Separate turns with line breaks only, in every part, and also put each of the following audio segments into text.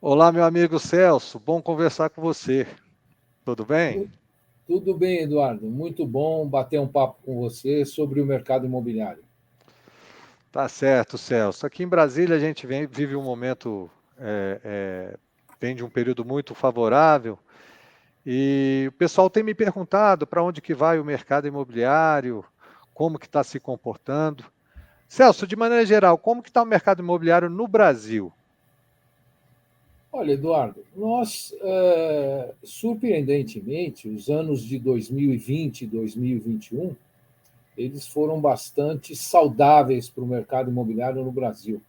Olá, meu amigo Celso, bom conversar com você. Tudo bem?
Tu- Tudo bem, Eduardo. Muito bom bater um papo com você sobre o mercado imobiliário.
Tá certo, Celso. Aqui em Brasília a gente vive um momento, vem de um período muito favorável e o pessoal tem me perguntado para onde que vai o mercado imobiliário, como que está se comportando. Celso, de maneira geral, como que está o mercado imobiliário no Brasil?
Olha, Eduardo, nós, surpreendentemente, os anos de 2020 e 2021, eles foram bastante saudáveis para o mercado imobiliário no Brasil.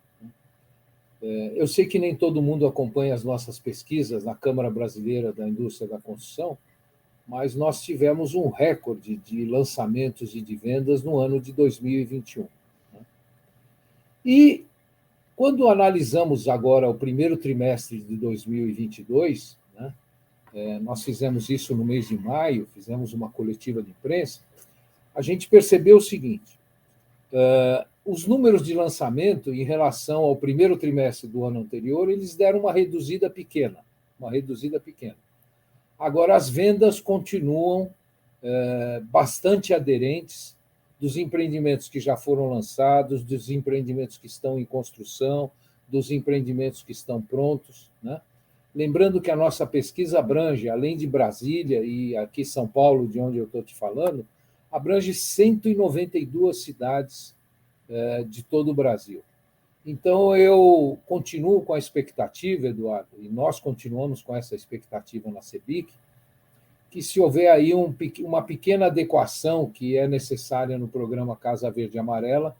Eu sei que nem todo mundo acompanha as nossas pesquisas na Câmara Brasileira da Indústria da Construção, mas nós tivemos um recorde de lançamentos e de vendas no ano de 2021. E quando analisamos agora o primeiro trimestre de 2022, né, nós fizemos isso no mês de maio, fizemos uma coletiva de imprensa, a gente percebeu o seguinte: os números de lançamento em relação ao primeiro trimestre do ano anterior, eles deram uma reduzida pequena. Agora, as vendas continuam bastante aderentes dos empreendimentos que já foram lançados, dos empreendimentos que estão em construção, dos empreendimentos que estão prontos, né? Lembrando que a nossa pesquisa abrange, além de Brasília e aqui São Paulo, de onde eu estou te falando, abrange 192 cidades de todo o Brasil. Então, eu continuo com a expectativa, Eduardo, e nós continuamos com essa expectativa na CEBIC, que se houver aí uma pequena adequação que é necessária no programa Casa Verde e Amarela,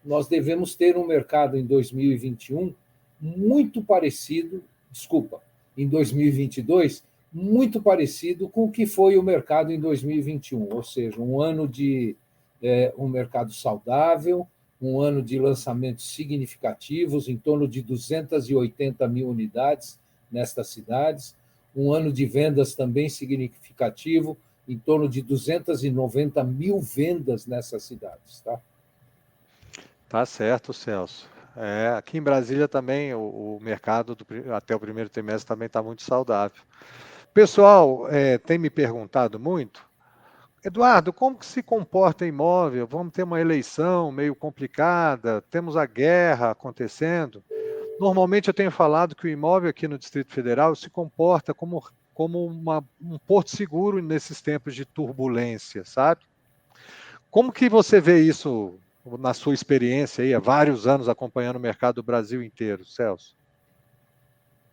nós devemos ter um mercado em 2021 muito parecido, desculpa, em 2022, muito parecido com o que foi o mercado em 2021, ou seja, um ano de um mercado saudável, um ano de lançamentos significativos, em torno de 280 mil unidades nestas cidades, um ano de vendas também significativo, em torno de 290 mil vendas nessas cidades. Tá?
Tá certo, Celso. Aqui em Brasília também o mercado até o primeiro trimestre também está muito saudável. Pessoal, tem me perguntado muito, Eduardo, como que se comporta imóvel? Vamos ter uma eleição meio complicada, temos a guerra acontecendo. Normalmente eu tenho falado que o imóvel aqui no Distrito Federal se comporta como um porto seguro nesses tempos de turbulência, sabe? Como que você vê isso na sua experiência aí, há vários anos acompanhando o mercado do Brasil inteiro, Celso?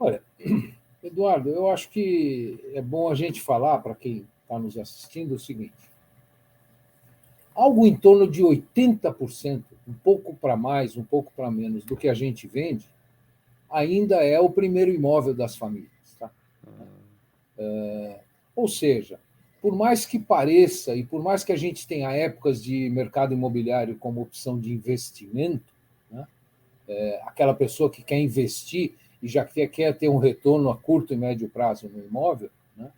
Olha, Eduardo, eu acho que é bom a gente falar para quem está nos assistindo o seguinte: algo em torno de 80%, um pouco para mais, um pouco para menos do que a gente vende, ainda é o primeiro imóvel das famílias. Tá? Ou seja, por mais que pareça e por mais que a gente tenha épocas de mercado imobiliário como opção de investimento, né, aquela pessoa que quer investir e já quer ter um retorno a curto e médio prazo no imóvel, né,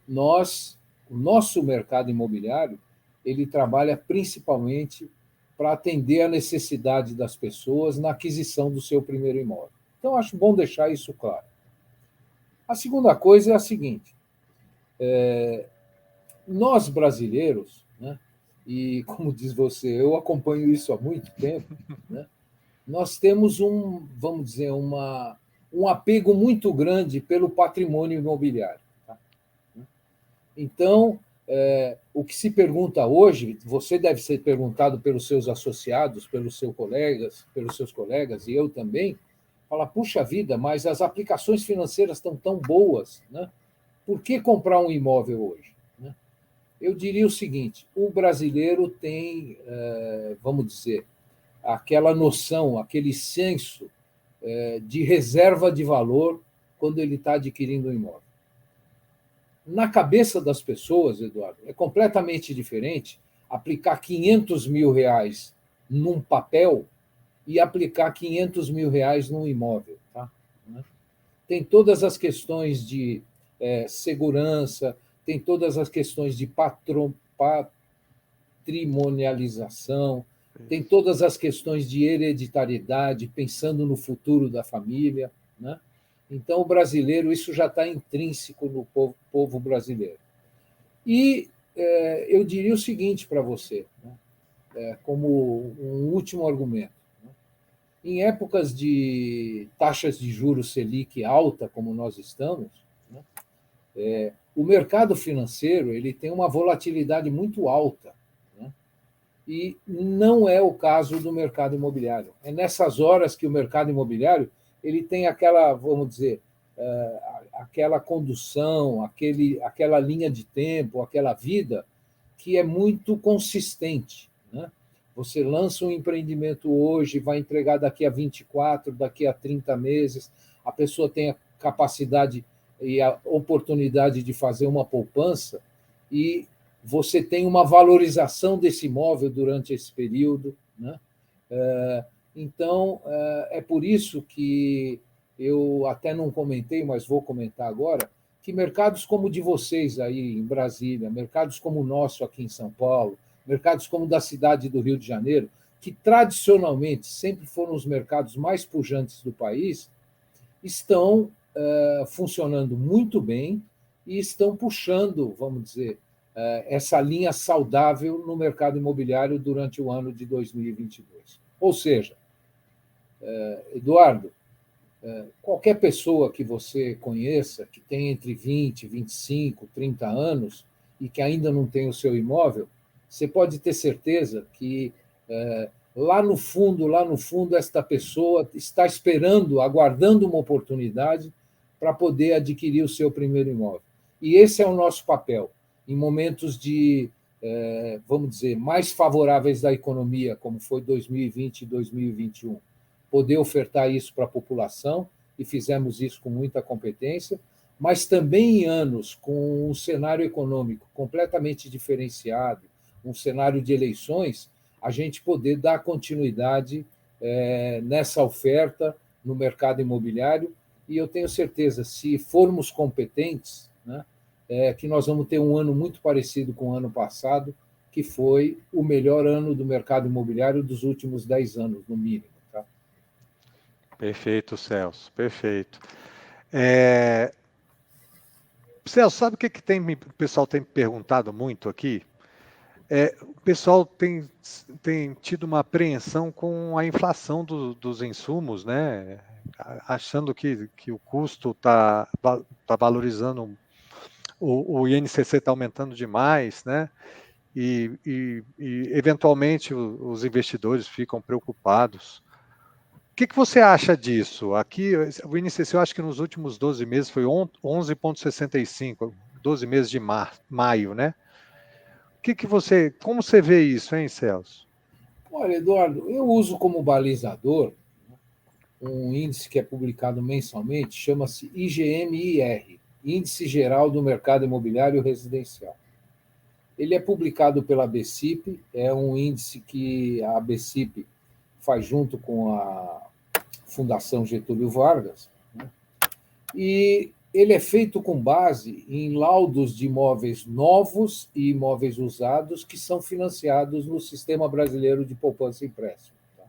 o nosso mercado imobiliário, ele trabalha principalmente para atender a necessidade das pessoas na aquisição do seu primeiro imóvel. Então, acho bom deixar isso claro. A segunda coisa é a seguinte: nós brasileiros, né, e como diz você, eu acompanho isso há muito tempo, né, nós temos vamos dizer, um apego muito grande pelo patrimônio imobiliário. Tá? Então, o que se pergunta hoje, você deve ser perguntado pelos seus associados, pelos seus colegas, e eu também, fala, puxa vida, mas as aplicações financeiras estão tão boas, né? Por que comprar um imóvel hoje? Né? Eu diria o seguinte: o brasileiro tem, vamos dizer, aquela noção, aquele senso de reserva de valor quando ele está adquirindo um imóvel. Na cabeça das pessoas, Eduardo, é completamente diferente aplicar 500 mil reais num papel e aplicar 500 mil reais num imóvel. Tá? Tem todas as questões de segurança, tem todas as questões de patrimonialização, tem
Isso.
todas as questões de hereditariedade, pensando no futuro da família. Né? Então, o brasileiro, isso já está intrínseco no povo brasileiro. E eu diria o seguinte para você, né, como um último argumento. Né? Em épocas de taxas de juros Selic alta, como nós estamos, né, o mercado financeiro ele tem uma volatilidade muito alta. Né? E não é o caso do mercado imobiliário. É nessas horas que o mercado imobiliário ele tem aquela, vamos dizer, aquela condução, aquela linha de tempo, aquela vida que é muito consistente. Né? Você lança um empreendimento hoje, vai entregar daqui a 24, daqui a 30 meses, a pessoa tem a capacidade e a oportunidade de fazer uma poupança e você tem uma valorização desse imóvel durante esse período. Né? Então, é por isso que eu até não comentei, mas vou comentar agora, que mercados como o de vocês aí em Brasília, mercados como o nosso aqui em São Paulo, mercados como o da cidade do Rio de Janeiro, que tradicionalmente sempre foram os mercados mais pujantes do país, estão funcionando muito bem e estão puxando, vamos dizer, essa linha saudável no mercado imobiliário durante o ano de 2022. Ou seja, Eduardo, qualquer pessoa que você conheça, que tem entre 20, 25, 30 anos e que ainda não tem o seu imóvel, você pode ter certeza que lá no fundo, esta pessoa está esperando, aguardando uma oportunidade para poder adquirir o seu primeiro imóvel. E esse é o nosso papel. Em momentos de, vamos dizer, mais favoráveis da economia, como foi 2020 e 2021, poder ofertar isso para a população, e fizemos isso com muita competência, mas também em anos com um cenário econômico completamente diferenciado, um cenário de eleições, a gente poder dar continuidade nessa oferta no mercado imobiliário, e eu tenho certeza, se formos competentes, né, que nós vamos ter um ano muito parecido com o ano passado, que foi o melhor ano do mercado imobiliário dos últimos 10 anos, no mínimo. Tá?
Perfeito, Celso, perfeito. Celso, sabe o que o pessoal tem me perguntado muito aqui? O pessoal tem tido uma apreensão com a inflação dos insumos, né? Achando que o custo está valorizando, o INCC está aumentando demais, né? E eventualmente os investidores ficam preocupados. O que você acha disso? Aqui, o INCC, eu acho que nos últimos 12 meses foi 11,65, 12 meses de maio, né? Como você vê isso, hein, Celso?
Olha, Eduardo, eu uso como balizador um índice que é publicado mensalmente, chama-se IGMIR, Índice Geral do Mercado Imobiliário Residencial. Ele é publicado pela BCIP, é um índice que a BCIP faz junto com a Fundação Getúlio Vargas, né? E ele é feito com base em laudos de imóveis novos e imóveis usados que são financiados no Sistema Brasileiro de Poupança e Empréstimo. Tá?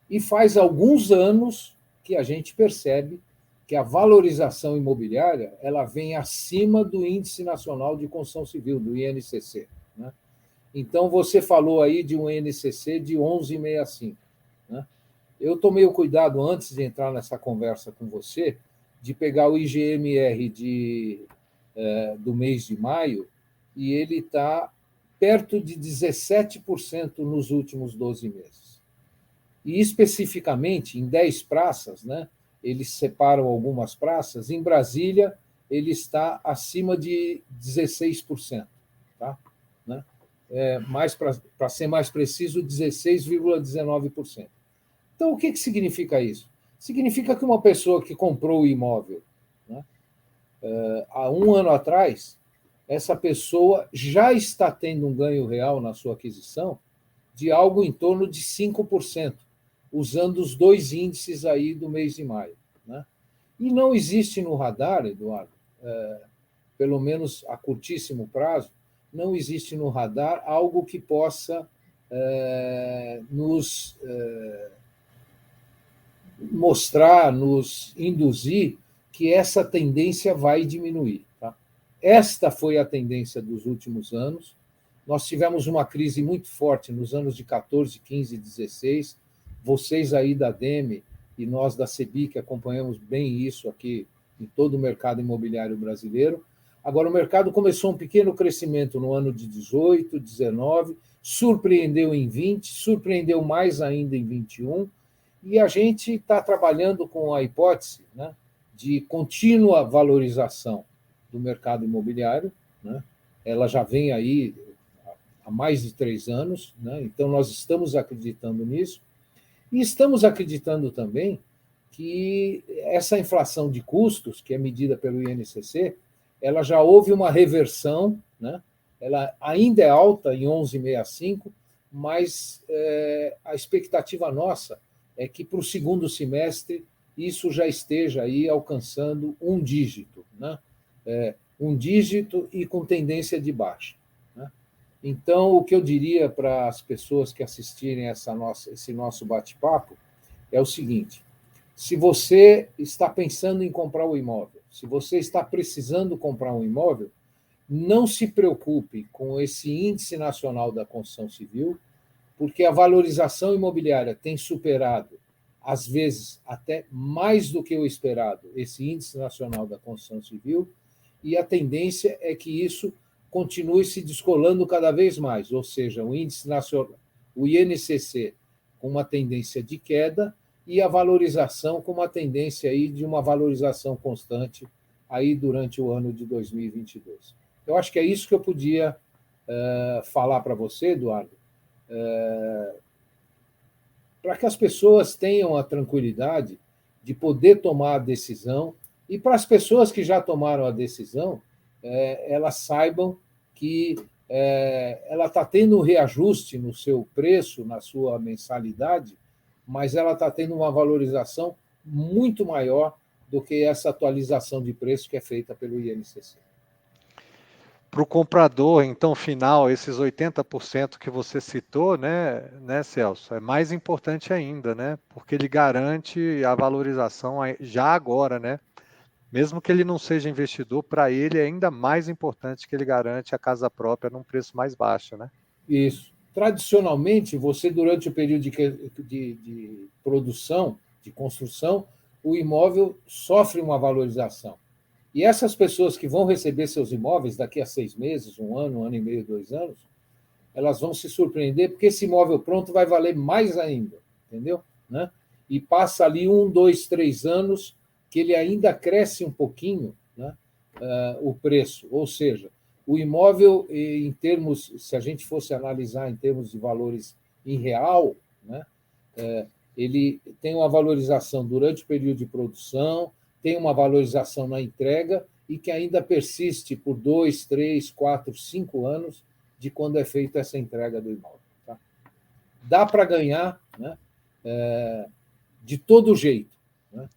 E faz alguns anos que a gente percebe que a valorização imobiliária ela vem acima do Índice Nacional de Construção Civil, do INCC. Né? Então, você falou aí de um INCC de 11,65. Né? Eu tomei o cuidado, antes de entrar nessa conversa com você, de pegar o IGMR do mês de maio, e ele está perto de 17% nos últimos 12 meses. E, especificamente, em 10 praças, né, eles separam algumas praças, em Brasília ele está acima de 16%. Tá? Né? Para ser mais preciso, 16,19%. Então, o que significa isso? Significa que uma pessoa que comprou o imóvel, né, há um ano atrás, essa pessoa já está tendo um ganho real na sua aquisição de algo em torno de 5%, usando os dois índices aí do mês de maio. Né? E não existe no radar, Eduardo, pelo menos a curtíssimo prazo, não existe no radar algo que possa nos mostrar, nos induzir que essa tendência vai diminuir. Tá? Esta foi a tendência dos últimos anos. Nós tivemos uma crise muito forte nos anos de 14, 15 e 16. Vocês aí da DEME e nós da CEBIC acompanhamos bem isso aqui em todo o mercado imobiliário brasileiro. Agora, o mercado começou um pequeno crescimento no ano de 18, 19, surpreendeu em 20, surpreendeu mais ainda em 21, e a gente está trabalhando com a hipótese, né, de contínua valorização do mercado imobiliário, né? Ela já vem aí há mais de 3 anos, né? Então nós estamos acreditando nisso, e estamos acreditando também que essa inflação de custos, que é medida pelo INCC, ela já houve uma reversão, né? Ela ainda é alta em 11,65, mas a expectativa nossa é que para o segundo semestre isso já esteja aí alcançando um dígito, né? Um dígito e com tendência de baixa. Né? Então, o que eu diria para as pessoas que assistirem esse nosso bate-papo é o seguinte: se você está pensando em comprar um imóvel, se você está precisando comprar um imóvel, não se preocupe com esse índice nacional da construção civil, porque a valorização imobiliária tem superado, às vezes, até mais do que o esperado, esse índice nacional da construção civil, e a tendência é que isso continue se descolando cada vez mais, ou seja, o índice nacional, o INCC, com uma tendência de queda, e a valorização com uma tendência aí de uma valorização constante aí durante o ano de 2022. Eu acho que é isso que eu podia falar para você, Eduardo, para que as pessoas tenham a tranquilidade de poder tomar a decisão, e para as pessoas que já tomaram a decisão, elas saibam que ela está tendo um reajuste no seu preço, na sua mensalidade, mas ela está tendo uma valorização muito maior do que essa atualização de preço que é feita pelo INCC.
Para o comprador, então, final, esses 80% que você citou, né, Celso, é mais importante ainda, né? Porque ele garante a valorização já agora, né? Mesmo que ele não seja investidor, para ele é ainda mais importante que ele garante a casa própria num preço mais baixo, né?
Isso. Tradicionalmente, você, durante o período de produção, de construção, o imóvel sofre uma valorização. E essas pessoas que vão receber seus imóveis daqui a 6 meses, 1 ano e meio, 2 anos, elas vão se surpreender, porque esse imóvel pronto vai valer mais ainda, entendeu? Né? E passa ali 1, 2, 3 anos, que ele ainda cresce um pouquinho, né? O preço. Ou seja, o imóvel, em termos, se a gente fosse analisar em termos de valores em real, né? Ele tem uma valorização durante o período de produção, tem uma valorização na entrega e que ainda persiste por 2, 3, 4, 5 anos de quando é feita essa entrega do imóvel. Tá? Dá para ganhar, né? De todo jeito. Né?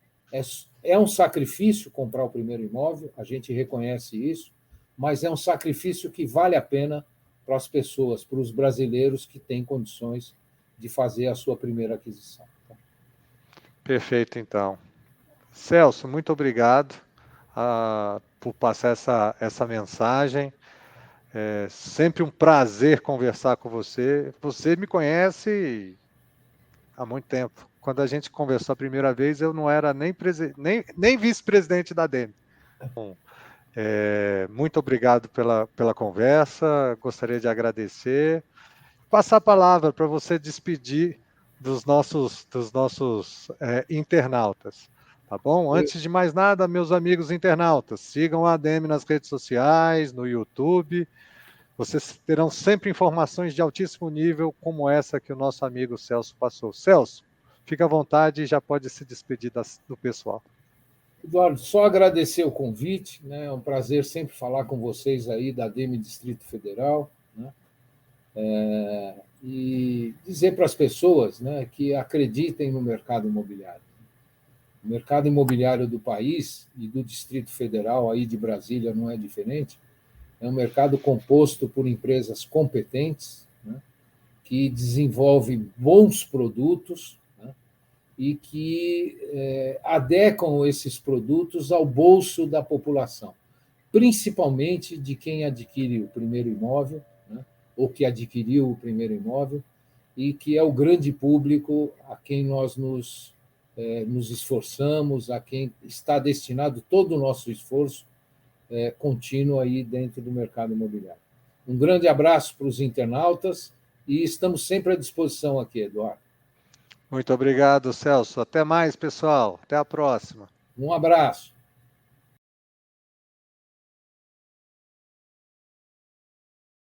É um sacrifício comprar o primeiro imóvel, a gente reconhece isso, mas é um sacrifício que vale a pena para as pessoas, para os brasileiros que têm condições de fazer a sua primeira aquisição. Tá?
Perfeito, então. Celso, muito obrigado por passar essa mensagem. É sempre um prazer conversar com você. Você me conhece há muito tempo. Quando a gente conversou a primeira vez, eu não era nem vice-presidente da DEME. Bom, muito obrigado pela conversa. Gostaria de agradecer. Passar a palavra para você despedir dos nossos internautas. Tá bom? Antes de mais nada, meus amigos internautas, sigam a ADM nas redes sociais, no YouTube. Vocês terão sempre informações de altíssimo nível, como essa que o nosso amigo Celso passou. Celso, fica à vontade e já pode se despedir do pessoal.
Eduardo, só agradecer o convite, né? É um prazer sempre falar com vocês aí da ADM Distrito Federal, né? E dizer para as pessoas, né, que acreditem no mercado imobiliário. O mercado imobiliário do país e do Distrito Federal, aí de Brasília, não é diferente. É um mercado composto por empresas competentes, né, que desenvolvem bons produtos, né, e que adequam esses produtos ao bolso da população, principalmente de quem adquire o primeiro imóvel, né, ou que adquiriu o primeiro imóvel, e que é o grande público a quem nós nos esforçamos, a quem está destinado todo o nosso esforço contínuo aí dentro do mercado imobiliário. Um grande abraço para os internautas e estamos sempre à disposição aqui, Eduardo.
Muito obrigado, Celso. Até mais, pessoal. Até a próxima.
Um abraço.